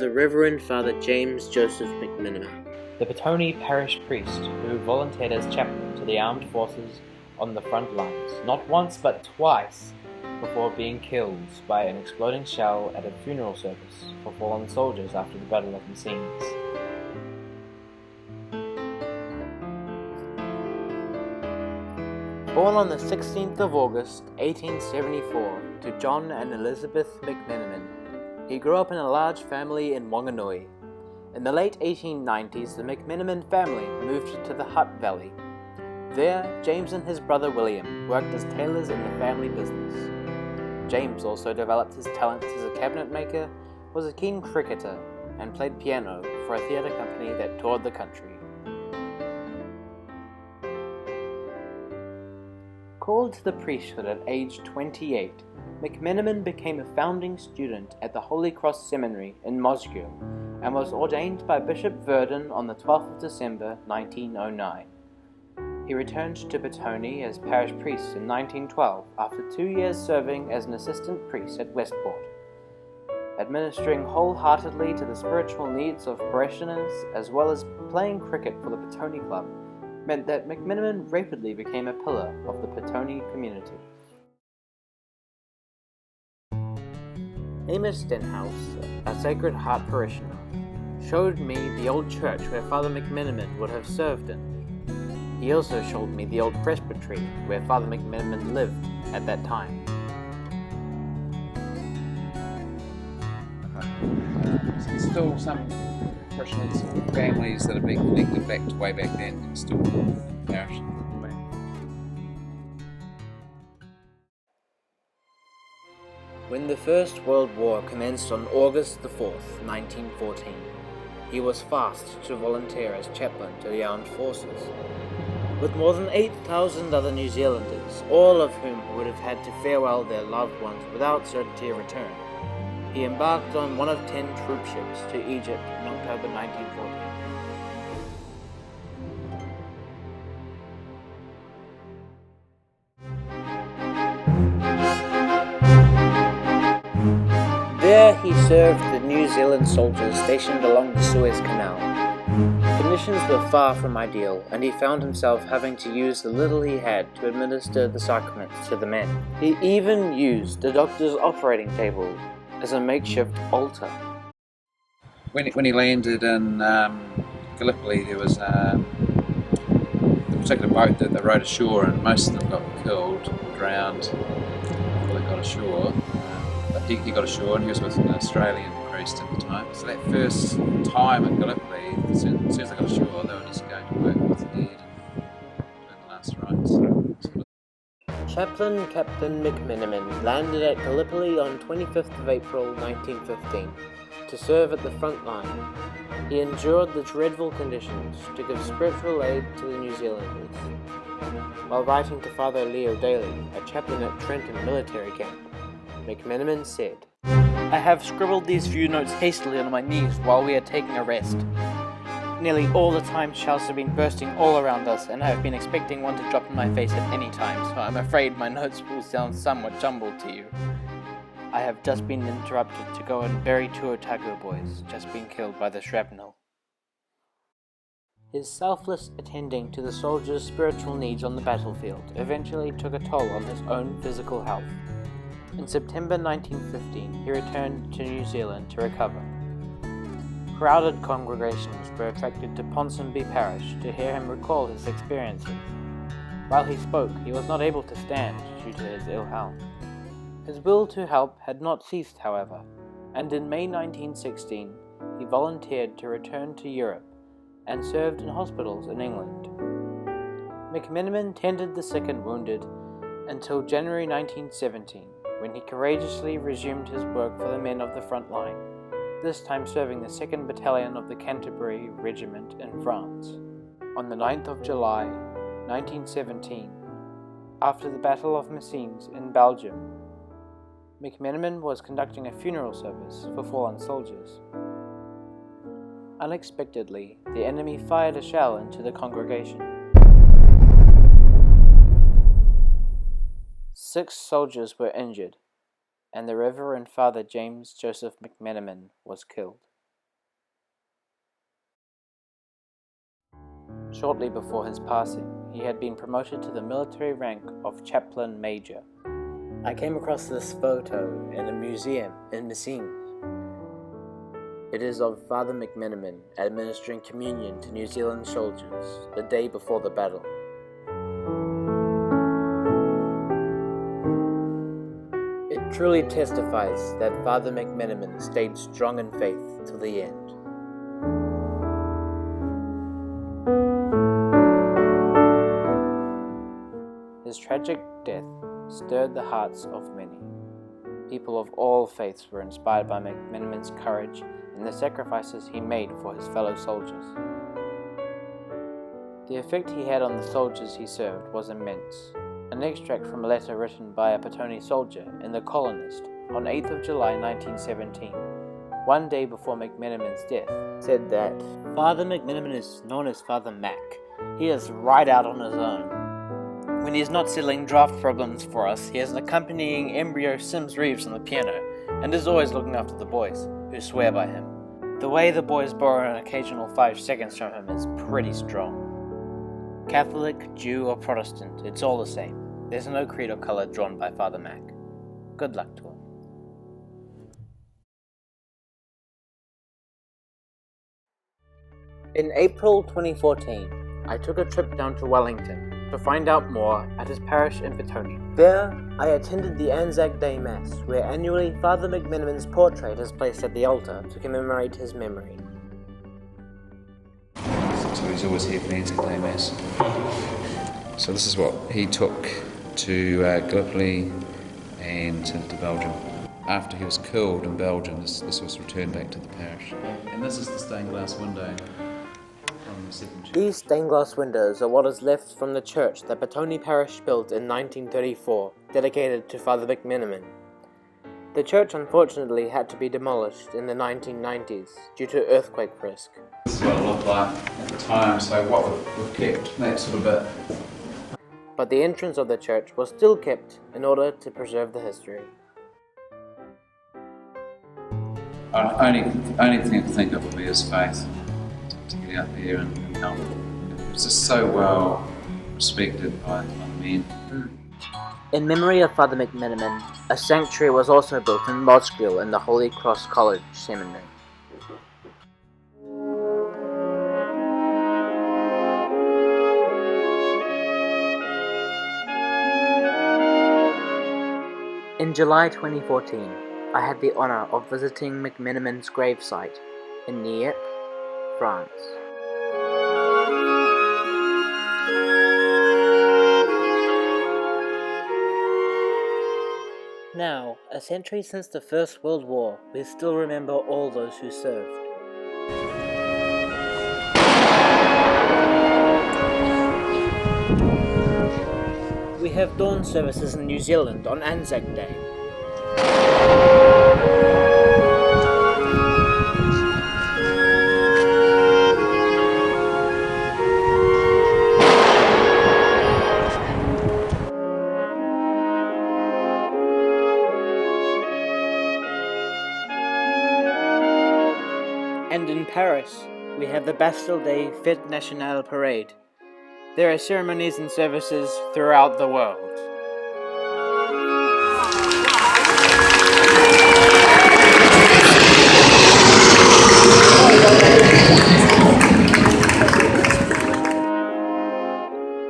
the Reverend Father James Joseph McMenamin, the Petone Parish Priest who volunteered as chaplain to the armed forces on the front lines, not once but twice, before being killed by an exploding shell at a funeral service for fallen soldiers after the Battle of MCMENAMIN'S. Born on the 16th of August, 1874, to John and Elizabeth McMenamin, he grew up in a large family in Wanganui. In the late 1890s, the McMenamin family moved to the Hutt Valley. There, James and his brother William worked as tailors in the family business. James also developed his talents as a cabinet maker, was a keen cricketer, and played piano for a theatre company that toured the country. Called to the priesthood at age 28, McMenamin became a founding student at the Holy Cross Seminary in Mosgiel and was ordained by Bishop Verdon on the 12th of December 1909. He returned to Petone as parish priest in 1912 after 2 years serving as an assistant priest at Westport. Administering wholeheartedly to the spiritual needs of parishioners as well as playing cricket for the Petone Club meant that McMenamin rapidly became a pillar of the Petone community. Amos Stenhouse, a Sacred Heart parishioner, showed me the old church where Father McMenamin would have served in. He also showed me the old presbytery where Father McMenamin lived at that time. There's still some parishioners and families that have been connected back to way back then and still parish. When the First World War commenced on August the 4th, 1914, he was fast to volunteer as chaplain to the armed forces. With more than 8,000 other New Zealanders, all of whom would have had to farewell their loved ones without certainty of return, he embarked on one of 10 troop ships to Egypt in October 1914. There he served the New Zealand soldiers stationed along the Suez Canal. Conditions were far from ideal, and he found himself having to use the little he had to administer the sacraments to the men. He even used the doctor's operating table as a makeshift altar. When he landed in Gallipoli, there was a particular boat that they rowed ashore, and most of them got killed, drowned before they got ashore. But he got ashore, and he was with an Australian priest at the time. So that first time at Gallipoli, as soon as they got ashore, they were just going to work with the dead and doing the last rites. Chaplain Captain McMenamin landed at Gallipoli on 25th of April 1915 to serve at the front line. He endured the dreadful conditions to give spiritual aid to the New Zealanders. While writing to Father Leo Daly, a chaplain at Trenton military camp, McMenamin said, "I have scribbled these few notes hastily on my knees while we are taking a rest. Nearly all the time shells have been bursting all around us, and I have been expecting one to drop in my face at any time, so I'm afraid my notes will sound somewhat jumbled to you. I have just been interrupted to go and bury 2 Otago boys, just been killed by the shrapnel." His selfless attending to the soldiers' spiritual needs on the battlefield eventually took a toll on his own physical health. In September 1915, he returned to New Zealand to recover. Crowded congregations were attracted to Ponsonby Parish to hear him recall his experiences. While he spoke, he was not able to stand due to his ill health. His will to help had not ceased, however, and in May 1916, he volunteered to return to Europe and served in hospitals in England. McMenamin tended the sick and wounded until January 1917, when he courageously resumed his work for the men of the front line, this time serving the 2nd Battalion of the Canterbury Regiment in France. On the 9th of July, 1917, after the Battle of Messines in Belgium, McMenamin was conducting a funeral service for fallen soldiers. Unexpectedly, the enemy fired a shell into the congregation. 6 soldiers were injured, and the Reverend Father James Joseph McMenamin was killed. Shortly before his passing, he had been promoted to the military rank of chaplain major. I came across this photo in a museum in Messines. It is of Father McMenamin administering communion to New Zealand soldiers the day before the battle. It truly testifies that Father McMenamin stayed strong in faith till the end. His tragic death stirred the hearts of many. People of all faiths were inspired by McMenamin's courage and the sacrifices he made for his fellow soldiers. The effect he had on the soldiers he served was immense. An extract from a letter written by a Petone soldier in The Colonist on 8th of July 1917, one day before McMenamin's death, said that Father McMenamin is known as Father Mac. He is right out on his own. When he is not settling draft problems for us, he has an accompanying embryo Sims Reeves on the piano, and is always looking after the boys, who swear by him. The way the boys borrow an occasional 5 seconds from him is pretty strong. Catholic, Jew, or Protestant, it's all the same. There's no creed or colour drawn by Father Mac. Good luck to him. In April 2014, I took a trip down to Wellington to find out more at his parish in Petone. There, I attended the Anzac Day Mass, where annually Father McMenamin's portrait is placed at the altar to commemorate his memory. So he's always here for the Anzac Day Mass. So this is what he took to Gallipoli and to Belgium. After he was killed in Belgium, this was returned back to the parish. And this is the stained glass window from the second church. These stained glass windows are what is left from the church that Petone Parish built in 1934, dedicated to Father McMenamin. The church unfortunately had to be demolished in the 1990s due to earthquake risk. This is what it looked like at the time, so what we've kept that sort of bit. But the entrance of the church was still kept in order to preserve the history. Only thing I can think of would be his faith, to get out there and help. It was just so well respected by the men. In memory of Father McMenamin, a sanctuary was also built in Modsgill in the Holy Cross College Seminary. In July 2014, I had the honour of visiting McMenamin's gravesite in Nieppe, France. Now, a century since the First World War, we still remember all those who served. We have dawn services in New Zealand on Anzac Day. And in Paris, we have the Bastille Day Fête Nationale Parade. There are ceremonies and services throughout the world.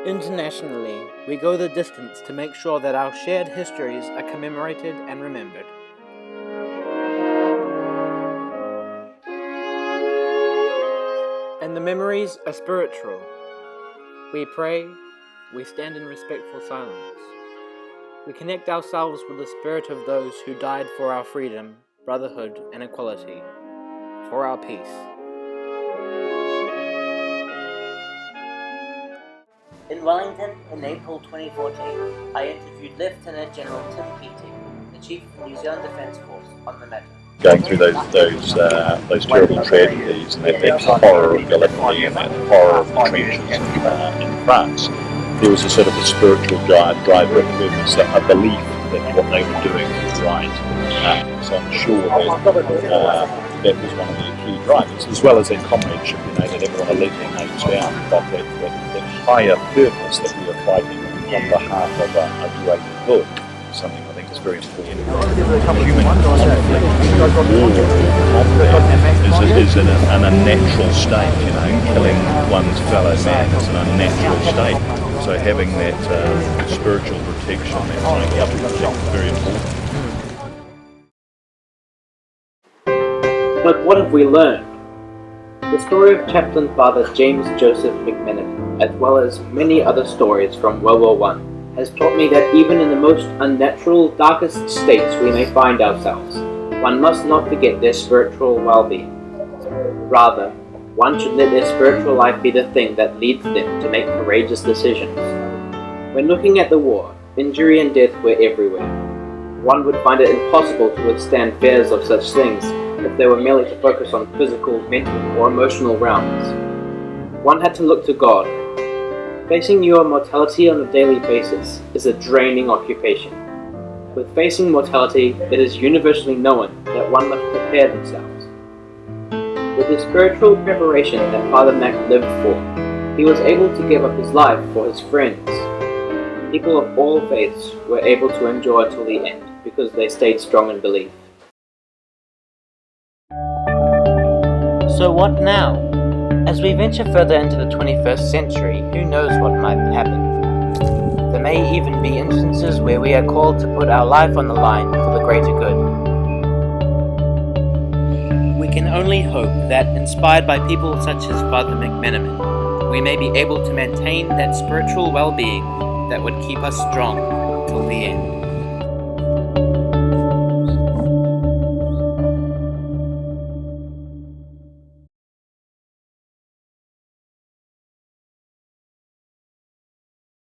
Internationally, we go the distance to make sure that our shared histories are commemorated and remembered. And the memories are spiritual. We pray, we stand in respectful silence. We connect ourselves with the spirit of those who died for our freedom, brotherhood, and equality, for our peace. In Wellington, in April 2014, I interviewed Lieutenant General Tim Keating, the Chief of the New Zealand Defence Force, on the matter. Going through those terrible tragedies and that horror of Gallipoli and that horror of the trenches in France, there was a sort of a spiritual drive with purpose, a belief that what they were doing was right. So I'm sure that that was one of their key drivers, as well as that comradeship, that everyone let their names down, but that higher purpose that we are fighting on behalf of a greater good, something I think is very important. Human is in a natural state, killing one's fellow man is in a natural state. So having that spiritual protection, that psychiatric protection is very important. But what have we learned? The story of Chaplain Father James Joseph McMenamin, as well as many other stories from World War I, has taught me that even in the most unnatural, darkest states we may find ourselves, one must not forget their spiritual well-being. Rather, one should let their spiritual life be the thing that leads them to make courageous decisions. When looking at the war, injury and death were everywhere. One would find it impossible to withstand fears of such things if they were merely to focus on physical, mental, or emotional realms. One had to look to God. Facing your mortality on a daily basis is a draining occupation. With facing mortality, it is universally known that one must prepare themselves. With the spiritual preparation that Father Mac lived for, he was able to give up his life for his friends. People of all faiths were able to endure till the end because they stayed strong in belief. So what now? As we venture further into the 21st century, who knows what might happen? There may even be instances where we are called to put our life on the line for the greater good. We can only hope that, inspired by people such as Father McMenamin, we may be able to maintain that spiritual well-being that would keep us strong till the end.